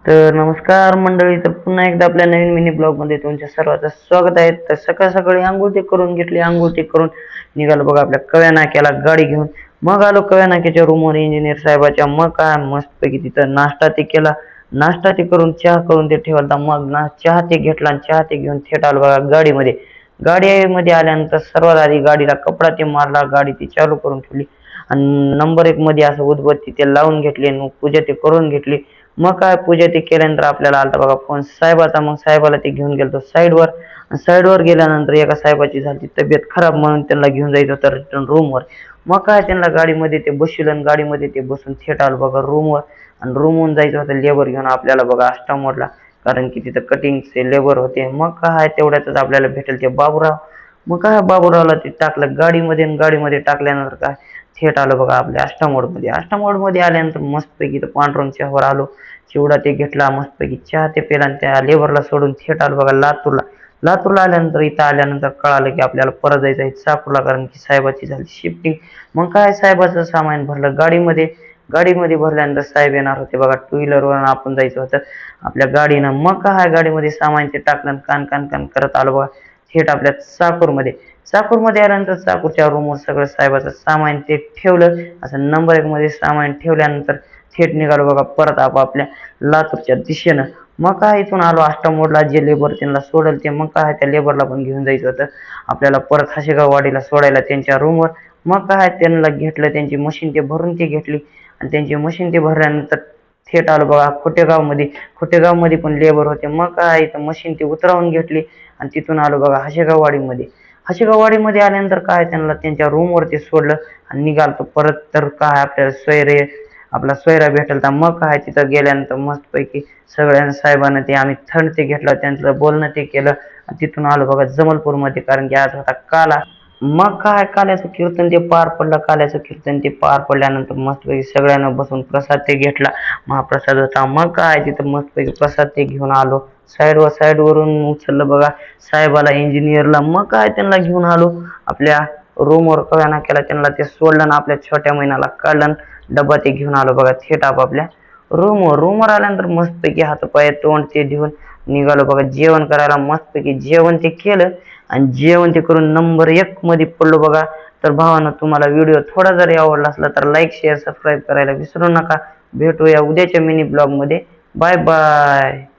तर नमस्कार मंडळी, तर पुन्हा एकदा आपल्या नवीन मिनी ब्लॉग मध्ये तुमच्या सर्वांचं स्वागत आहे. तर सकाळ सकाळी आंघोळ करून घेतली. आंघोळ करून निघालो बघा आपल्या कव्या नाक्याला गाडी घेऊन. मग आलो कव्या नाक्याच्या रूमवर इंजिनियर साहेबाच्या. मग काय मस्तपैकी तिथं नाश्ता ते केला. नाश्ता ते करून चहा करून ते ठेवला. मग चहा ते घेतला आणि चहा ते घेऊन थेट आलो बघा गाडीमध्ये. गाडीमध्ये आल्यानंतर सर्वात आधी गाडीला कपडा ते मारला. गाडी ती चालू करून ठेवली आणि नंबर 1 मध्ये असं उदबत्ती ते लावून घेतली. मग पूजा ते करून घेतली. मग काय पूजा ते केल्यानंतर आपल्याला आलता बघा फोन साहेबाचा. मग साहेबाला ते घेऊन गेलो साईडवर. साईडवर गेल्यानंतर एका साहेबाची झाली तब्येत खराब, म्हणून त्यांना घेऊन जायचं होतं रिटर्न रूमवर. मग काय त्यांना गाडीमध्ये ते बसवलं आणि गाडीमध्ये ते बसून थेट आलो बघा रूमवर. आणि रूमवरून जायचं होतं लेबर घेऊन आपल्याला बघा आष्टामोडला, कारण की तिथं कटिंगचे लेबर होते. मग काय तेवढ्यातच आपल्याला भेटेल ते बाबूराव. मग काय बाबूरावला ते टाकलं गाडीमध्ये आणि गाडीमध्ये टाकल्यानंतर काय थेट आलो बघा आपल्या आष्टामोडमध्ये. आष्टामोडमध्ये आल्यानंतर मस्तपैकी पांडुरंगच्यावर आलो. चिवडा ते घेतला, मस्तपैकी चहा ते पेला आणि त्या लेबरला सोडून थेट आलो बघा लातूरला. लातूरला आल्यानंतर इथं आल्यानंतर कळालं की आपल्याला परत जायचं आहे चाकूरला, कारण की साहेबाची झाली शिफ्टिंग. मग काय साहेबाचं सामान भरलं गाडीमध्ये. गाडीमध्ये भरल्यानंतर साहेब येणार होते बघा टू व्हीलरवर, आपण जायचं होतं आपल्या गाडीनं. मग काय गाडीमध्ये सामान ते टाकलं, कान कान कान करत आलो बघा थेट आपल्या चाकूरमध्ये. चाकूरमध्ये आल्यानंतर चाकूरच्या रूमवर सगळं साहेबाचं सामान ते ठेवलं. असं नंबर 1 मध्ये सामान ठेवल्यानंतर थेट निघालो बघा परत आपापल्या लातूरच्या दिशेनं. मग काय इथून आलो आष्टामोडला. जे लेबर त्यांना सोडल ते, मग काय त्या लेबरला पण घेऊन जायचं होतं आपल्याला परत हशेगाववाडीला सोडायला त्यांच्या रूमवर. मग काय त्यांना घेतलं, त्यांची मशीन ते भरून ते घेतली आणि त्यांची मशीन ते भरल्यानंतर थेट आलो बघा खोटेगावमध्ये. खोटेगावमध्ये पण लेबर होते. मग काय इथं मशीन ते उतरवून घेतली आणि तिथून आलो बघा हशेगाववाडीमध्ये. हशेगाववाडीमध्ये आल्यानंतर काय त्यांना त्यांच्या रूमवर ते सोडलं आणि निघालतो परत. तर काय आपल्याला आपला सोयरा भेटेल तर मग काय तिथं गेल्यानंतर मस्तपैकी सगळ्यांना साहेबांना ते आम्ही थंड ते घेतलं, त्यांचं बोलणं ते केलं आणि तिथून आलो बघा जमलपूरमध्ये, कारण की आज होता काला. मग काय काल्याचं कीर्तन ते पार पडलं. काल्याचं कीर्तन ते पार पडल्यानंतर मस्तपैकी सगळ्यांना बसून प्रसाद ते घेतला. महाप्रसाद होता. मग काय तिथं मस्तपैकी प्रसाद ते घेऊन आलो साईडवरून उचललं बघा साहेबाला इंजिनियरला. मग काय त्यांना घेऊन आलो आपल्या रूमवर कव्या नाक्याला. त्यांना ते सोडलं आणि आपल्या छोट्या महिन्याला काढलं. डब्बा ते घेऊन आलो बघा थेट आपापल्या रूमवर आल्यानंतर मस्तपैकी हातपाय तोंड ते घेऊन निघालो बघा जेवण करायला. मस्तपैकी जेवण ते केलं आणि जेवण ते करून नंबर 1 मध्ये पडलो बघा. तर भावानं, तुम्हाला व्हिडिओ थोडा जरी आवडला असला तर लाईक शेअर सबस्क्राईब करायला विसरू नका. भेटूया उद्याच्या मिनी ब्लॉग मध्ये. Bye bye.